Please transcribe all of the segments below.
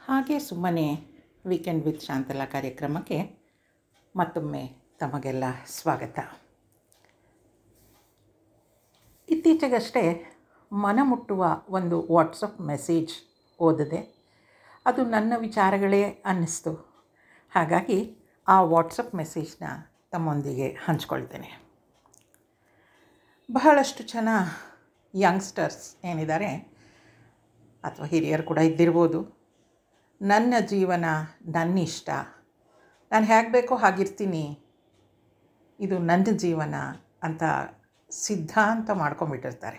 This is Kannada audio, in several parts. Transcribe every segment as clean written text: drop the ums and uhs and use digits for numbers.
ಹಾಗೆ ಸುಮ್ಮನೆ ವೀಕೆಂಡ್ ವಿತ್ ಶಾಂತಲಾ ಕಾರ್ಯಕ್ರಮಕ್ಕೆ ಮತ್ತೊಮ್ಮೆ ತಮಗೆಲ್ಲ ಸ್ವಾಗತ. ಇತ್ತೀಚೆಗಷ್ಟೇ ಮನಮುಟ್ಟುವ ಒಂದು ವಾಟ್ಸಪ್ ಮೆಸೇಜ್ ಓದಿದೆ. ಅದು ನನ್ನ ವಿಚಾರಗಳೇ ಅನ್ನಿಸ್ತು. ಹಾಗಾಗಿ ಆ ವಾಟ್ಸಪ್ ಮೆಸೇಜ್ನ ತಮ್ಮೊಂದಿಗೆ ಹಂಚ್ಕೊಳ್ತೇನೆ. ಬಹಳಷ್ಟು ಜನ ಯಂಗ್ಸ್ಟರ್ಸ್ ಏನಿದ್ದಾರೆ ಅಥವಾ ಹಿರಿಯರು ಕೂಡ ಇದ್ದಿರ್ಬೋದು, ನನ್ನ ಜೀವನ ನನ್ನಿಷ್ಟ, ನಾನು ಹೇಗೆ ಬೇಕೋ ಹಾಗಿರ್ತೀನಿ, ಇದು ನನ್ನ ಜೀವನ ಅಂತ ಸಿದ್ಧಾಂತ ಮಾಡ್ಕೊಂಬಿಟ್ಟಿರ್ತಾರೆ.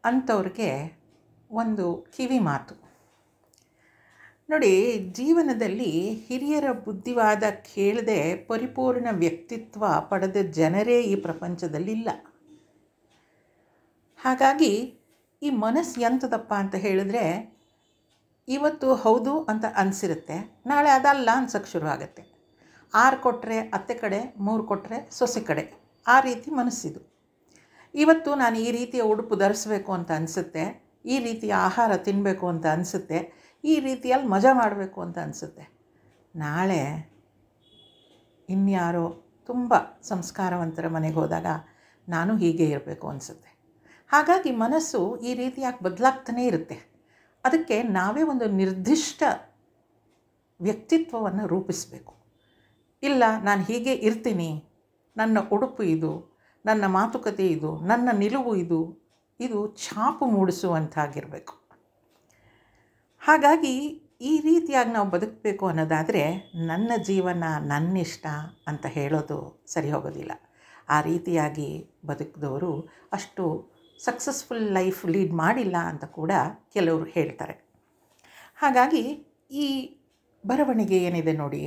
ಅಂಥವ್ರಿಗೆ ಒಂದು ಕಿವಿ ಮಾತು ನೋಡಿ, ಜೀವನದಲ್ಲಿ ಹಿರಿಯರ ಬುದ್ಧಿವಾದ ಕೇಳದೆ ಪರಿಪೂರ್ಣ ವ್ಯಕ್ತಿತ್ವ ಪಡೆದ ಜನರೇ ಈ ಪ್ರಪಂಚದಲ್ಲಿಲ್ಲ. ಹಾಗಾಗಿ ಈ ಮನಸ್ಸು ಎಂಥದಪ್ಪ ಅಂತ ಹೇಳಿದ್ರೆ, ಇವತ್ತು ಹೌದು ಅಂತ ಅನಿಸಿರುತ್ತೆ, ನಾಳೆ ಅದಲ್ಲ ಅನ್ಸೋಕ್ಕೆ ಶುರು ಆಗುತ್ತೆ. 6 ಕೊಟ್ಟರೆ ಅತ್ತೆ ಕಡೆ, 3 ಕೊಟ್ಟರೆ ಸೊಸೆ ಕಡೆ, ಆ ರೀತಿ ಮನಸ್ಸಿದು. ಇವತ್ತು ನಾನು ಈ ರೀತಿಯ ಉಡುಪು ಧರಿಸ್ಬೇಕು ಅಂತ ಅನಿಸುತ್ತೆ, ಈ ರೀತಿಯ ಆಹಾರ ತಿನ್ನಬೇಕು ಅಂತ ಅನಿಸುತ್ತೆ, ಈ ರೀತಿಯಲ್ಲಿ ಮಜಾ ಮಾಡಬೇಕು ಅಂತ ಅನಿಸುತ್ತೆ. ನಾಳೆ ಇನ್ಯಾರೋ ತುಂಬ ಸಂಸ್ಕಾರವಂತರ ಮನೆಗೆ ಹೋದಾಗ ನಾನು ಹೀಗೆ ಇರಬೇಕು ಅನಿಸುತ್ತೆ. ಹಾಗಾಗಿ ಮನಸ್ಸು ಈ ರೀತಿಯಾಗಿ ಬದಲಾಗ್ತಾನೇ ಇರುತ್ತೆ. ಅದಕ್ಕೆ ನಾವೇ ಒಂದು ನಿರ್ದಿಷ್ಟ ವ್ಯಕ್ತಿತ್ವವನ್ನು ರೂಪಿಸಬೇಕು. ಇಲ್ಲ, ನಾನು ಹೀಗೆ ಇರ್ತೀನಿ, ನನ್ನ ಉಡುಪು ಇದು, ನನ್ನ ಮಾತುಕತೆ ಇದು, ನನ್ನ ನಿಲುವು ಇದು ಛಾಪು ಮೂಡಿಸುವಂತಾಗಿರಬೇಕು. ಹಾಗಾಗಿ ಈ ರೀತಿಯಾಗಿ ನಾವು ಬದುಕಬೇಕು ಅನ್ನೋದಾದರೆ ನನ್ನ ಜೀವನ ನನ್ನಿಷ್ಟ ಅಂತ ಹೇಳೋದು ಸರಿ ಹೋಗೋದಿಲ್ಲ. ಆ ರೀತಿಯಾಗಿ ಬದುಕಿದವರು ಅಷ್ಟು ಸಕ್ಸಸ್ಫುಲ್ ಲೈಫ್ ಲೀಡ್ ಮಾಡಿಲ್ಲ ಅಂತ ಕೂಡ ಕೆಲವರು ಹೇಳ್ತಾರೆ. ಹಾಗಾಗಿ ಈ ಬರವಣಿಗೆ ಏನಿದೆ ನೋಡಿ,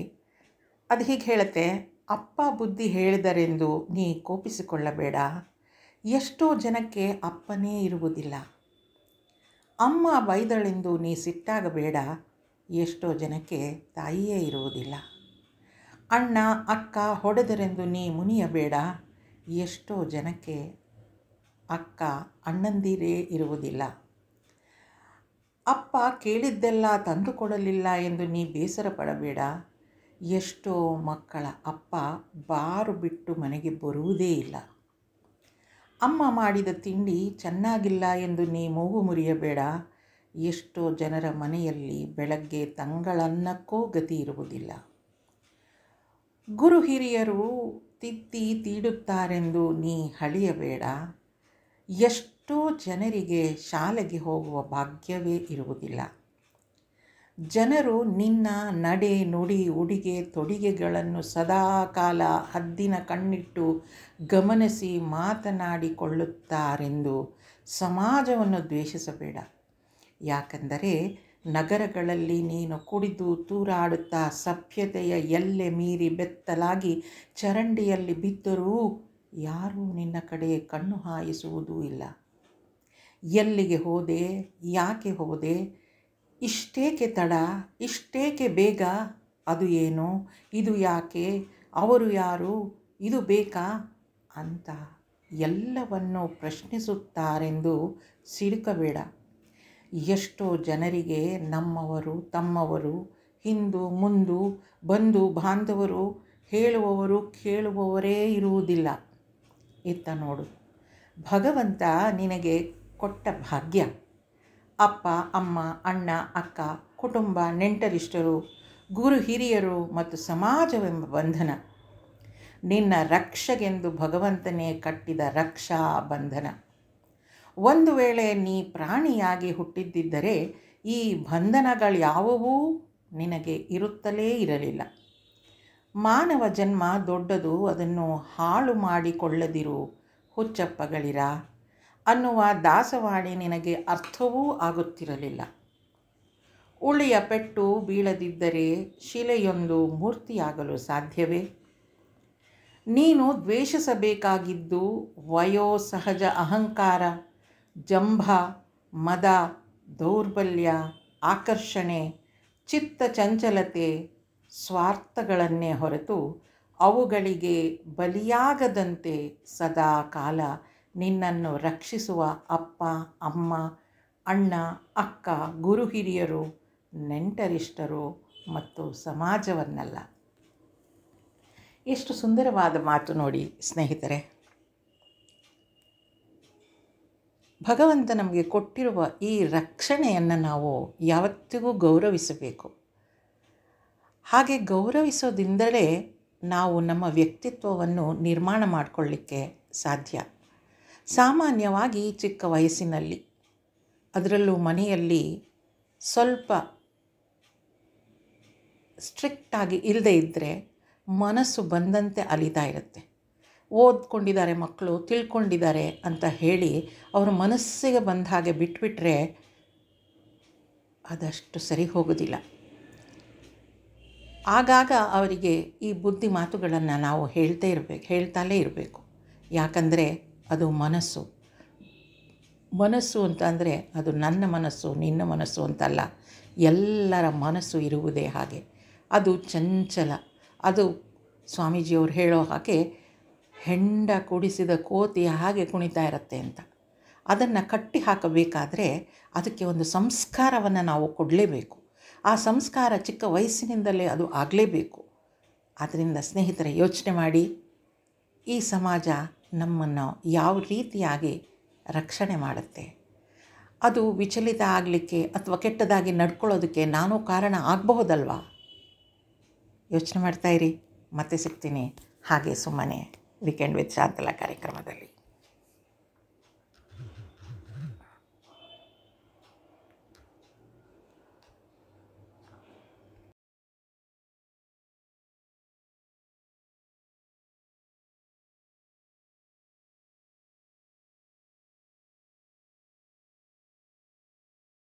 ಅದು ಹೀಗೆ ಹೇಳುತ್ತೆ: ಅಪ್ಪ ಬುದ್ಧಿ ಹೇಳಿದರೆಂದು ನೀ ಕೋಪಿಸಿಕೊಳ್ಳಬೇಡ, ಎಷ್ಟೋ ಜನಕ್ಕೆ ಅಪ್ಪನೇ ಇರುವುದಿಲ್ಲ. ಅಮ್ಮ ಬೈದಳೆಂದು ನೀ ಸಿಟ್ಟಾಗಬೇಡ, ಎಷ್ಟೋ ಜನಕ್ಕೆ ತಾಯಿಯೇ ಇರುವುದಿಲ್ಲ. ಅಣ್ಣ ಅಕ್ಕ ಹೊಡೆದರೆಂದು ನೀ ಮುನಿಯಬೇಡ, ಎಷ್ಟೋ ಜನಕ್ಕೆ ಅಕ್ಕ ಅಣ್ಣಂದಿರೇ ಇರುವುದಿಲ್ಲ. ಅಪ್ಪ ಕೇಳಿದ್ದೆಲ್ಲ ತಂದುಕೊಡಲಿಲ್ಲ ಎಂದು ನೀ ಬೇಸರ ಪಡಬೇಡ, ಎಷ್ಟೋ ಮಕ್ಕಳ ಅಪ್ಪ ಬಾರು ಬಿಟ್ಟು ಮನೆಗೆ ಬರುವುದೇ ಇಲ್ಲ. ಅಮ್ಮ ಮಾಡಿದ ತಿಂಡಿ ಚೆನ್ನಾಗಿಲ್ಲ ಎಂದು ನೀ ಮೂಗು ಮುರಿಯಬೇಡ, ಎಷ್ಟೋ ಜನರ ಮನೆಯಲ್ಲಿ ಬೆಳಗ್ಗೆ ತಂಗಳನ್ನಕ್ಕೂ ಗತಿ ಇರುವುದಿಲ್ಲ. ಗುರು ಹಿರಿಯರು ತಿದ್ದಿ ತೀಡುತ್ತಾರೆಂದು ನೀ ಹಳಿಯಬೇಡ, ಎಷ್ಟೋ ಜನರಿಗೆ ಶಾಲೆಗೆ ಹೋಗುವ ಭಾಗ್ಯವೇ ಇರುವುದಿಲ್ಲ. ಜನರು ನಿನ್ನ ನಡೆ ನುಡಿ ಉಡುಗೆ ತೊಡುಗೆಗಳನ್ನು ಸದಾ ಕಾಲ ಹದ್ದಿನ ಕಣ್ಣಿಟ್ಟು ಗಮನಿಸಿ ಮಾತನಾಡಿಕೊಳ್ಳುತ್ತಾರೆಂದು ಸಮಾಜವನ್ನು ದ್ವೇಷಿಸಬೇಡ. ಯಾಕೆಂದರೆ ನಗರಗಳಲ್ಲಿ ನೀನು ಕುಡಿದು ತೂರಾಡುತ್ತಾ ಸಭ್ಯತೆಯ ಎಲ್ಲೆ ಮೀರಿ ಬೆತ್ತಲಾಗಿ ಚರಂಡಿಯಲ್ಲಿ ಬಿದ್ದರೂ ಯಾರೂ ನಿನ್ನ ಕಡೆ ಕಣ್ಣು ಹಾಯಿಸುವುದೂ ಇಲ್ಲ. ಎಲ್ಲಿಗೆ ಹೋದೆ, ಯಾಕೆ ಹೋದೆ, ಇಷ್ಟೇಕೆ ತಡ, ಇಷ್ಟೇಕೆ ಬೇಗ, ಅದು ಏನು, ಇದು ಯಾಕೆ, ಅವರು ಯಾರು, ಇದು ಬೇಕಾ ಅಂತ ಎಲ್ಲವನ್ನೂ ಪ್ರಶ್ನಿಸುತ್ತಾರೆಂದು ಸಿಡುಕಬೇಡ. ಎಷ್ಟೋ ಜನರಿಗೆ ನಮ್ಮವರು ತಮ್ಮವರು ಹಿಂದು ಮುಂದು ಬಂಧು ಬಾಂಧವರು ಹೇಳುವವರು ಕೇಳುವವರೇ ಇರುವುದಿಲ್ಲ. ಇತ್ತ ನೋಡು, ಭಗವಂತ ನಿನಗೆ ಕೊಟ್ಟ ಭಾಗ್ಯ. ಅಪ್ಪ ಅಮ್ಮ ಅಣ್ಣ ಅಕ್ಕ ಕುಟುಂಬ ನೆಂಟರಿಷ್ಟರು ಗುರು ಹಿರಿಯರು ಮತ್ತು ಸಮಾಜವೆಂಬ ಬಂಧನ. ನಿನ್ನ ರಕ್ಷೆಗೆಂದು ಭಗವಂತನೇ ಕಟ್ಟಿದ ರಕ್ಷಾ ಬಂಧನ. ಒಂದು ವೇಳೆ ನೀ ಪ್ರಾಣಿಯಾಗಿ ಹುಟ್ಟಿದ್ದಿದ್ದರೆ ಈ ಬಂಧನಗಳ್ಯಾವುವೂ ನಿನಗೆ ಇರುತ್ತಲೇ ಇರಲಿಲ್ಲ. ಮಾನವ ಜನ್ಮ ದೊಡ್ಡದು, ಅದನ್ನು ಹಾಳು ಮಾಡಿಕೊಳ್ಳದಿರು, ಹುಚ್ಚಪ್ಪಗಳಿರ ಅನ್ನುವ ದಾಸವಾಣಿ ನಿನಗೆ ಅರ್ಥವೂ ಆಗುತ್ತಿರಲಿಲ್ಲ. ಉಳಿಯ ಪೆಟ್ಟು ಬೀಳದಿದ್ದರೆ ಶಿಲೆಯೊಂದು ಮೂರ್ತಿಯಾಗಲು ಸಾಧ್ಯವೇ? ನೀನು ದ್ವೇಷಿಸಬೇಕಾಗಿದ್ದು ವಯೋಸಹಜ ಅಹಂಕಾರ, ಜಂಭ, ಮದ, ದೌರ್ಬಲ್ಯ, ಆಕರ್ಷಣೆ, ಚಿತ್ತ ಚಂಚಲತೆ, ಸ್ವಾರ್ಥಗಳನ್ನೇ ಹೊರತು ಅವುಗಳಿಗೆ ಬಲಿಯಾಗದಂತೆ ಸದಾ ಕಾಲ ನಿನ್ನನ್ನು ರಕ್ಷಿಸುವ ಅಪ್ಪ ಅಮ್ಮ ಅಣ್ಣ ಅಕ್ಕ ಗುರು ಹಿರಿಯರು ನೆಂಟರಿಷ್ಟರು ಮತ್ತು ಸಮಾಜವನ್ನಲ್ಲ. ಎಷ್ಟು ಸುಂದರವಾದ ಮಾತು ನೋಡಿ ಸ್ನೇಹಿತರೆ. ಭಗವಂತ ನಮಗೆ ಕೊಟ್ಟಿರುವ ಈ ರಕ್ಷಣೆಯನ್ನು ನಾವು ಯಾವತ್ತಿಗೂ ಗೌರವಿಸಬೇಕು. ಹಾಗೆ ಗೌರವಿಸೋದ್ರಿಂದಲೇ ನಾವು ನಮ್ಮ ವ್ಯಕ್ತಿತ್ವವನ್ನು ನಿರ್ಮಾಣ ಮಾಡಿಕೊಳ್ಳಿಕ್ಕೆ ಸಾಧ್ಯ. ಸಾಮಾನ್ಯವಾಗಿ ಚಿಕ್ಕ ವಯಸ್ಸಿನಲ್ಲಿ, ಅದರಲ್ಲೂ ಮನೆಯಲ್ಲಿ ಸ್ವಲ್ಪ ಸ್ಟ್ರಿಕ್ಟಾಗಿ ಇಲ್ಲದೇ ಇದ್ದರೆ ಮನಸ್ಸು ಬಂದಂತೆ ಅಲಿತಾ ಇರುತ್ತೆ. ಓದ್ಕೊಂಡಿದ್ದಾರೆ ಮಕ್ಕಳು, ತಿಳ್ಕೊಂಡಿದ್ದಾರೆ ಅಂತ ಹೇಳಿ ಅವರ ಮನಸ್ಸಿಗೆ ಬಂದ ಹಾಗೆ ಬಿಟ್ಬಿಟ್ರೆ ಅದಷ್ಟು ಸರಿ ಹೋಗೋದಿಲ್ಲ. ಆಗಾಗ ಅವರಿಗೆ ಈ ಬುದ್ಧಿ ಮಾತುಗಳನ್ನು ನಾವು ಹೇಳ್ತಾಲೇ ಇರಬೇಕು. ಯಾಕಂದರೆ ಅದು ಮನಸ್ಸು ಅಂತ ಅಂದರೆ ಅದು ನನ್ನ ಮನಸ್ಸು ನಿನ್ನ ಮನಸ್ಸು ಅಂತಲ್ಲ, ಎಲ್ಲರ ಮನಸ್ಸು ಇರುವುದೇ ಹಾಗೆ. ಅದು ಚಂಚಲ. ಅದು ಸ್ವಾಮೀಜಿಯವರು ಹೇಳೋ ಹಾಗೆ ಹೆಂಡ ಕುಡಿಸಿದ ಕೋತಿಯ ಹಾಗೆ ಕುಣಿತಾ ಇರುತ್ತೆ ಅಂತ. ಅದನ್ನು ಕಟ್ಟಿ ಹಾಕಬೇಕಾದ್ರೆ ಅದಕ್ಕೆ ಒಂದು ಸಂಸ್ಕಾರವನ್ನು ನಾವು ಕೊಡಲೇಬೇಕು. ಆ ಸಂಸ್ಕಾರ ಚಿಕ್ಕ ವಯಸ್ಸಿನಿಂದಲೇ ಅದು ಆಗಲೇಬೇಕು. ಆದ್ದರಿಂದ ಸ್ನೇಹಿತರೆ, ಯೋಚನೆ ಮಾಡಿ, ಈ ಸಮಾಜ ನಮ್ಮನ್ನು ಯಾವ ರೀತಿಯಾಗಿ ರಕ್ಷಣೆ ಮಾಡುತ್ತೆ. ಅದು ವಿಚಲಿತ ಆಗಲಿಕ್ಕೆ ಅಥವಾ ಕೆಟ್ಟದಾಗಿ ನಡ್ಕೊಳ್ಳೋದಕ್ಕೆ ನಾನು ಕಾರಣ ಆಗಬಹುದಲ್ವಾ? ಯೋಚನೆ ಮಾಡ್ತಾಯಿರಿ. ಮತ್ತೆ ಸಿಗ್ತೀನಿ ಹಾಗೆ ಸುಮ್ಮನೆ ವೀಕೆಂಡ್ ವಿತ್ ಶಾಂತಲಾ ಕಾರ್ಯಕ್ರಮದಲ್ಲಿ.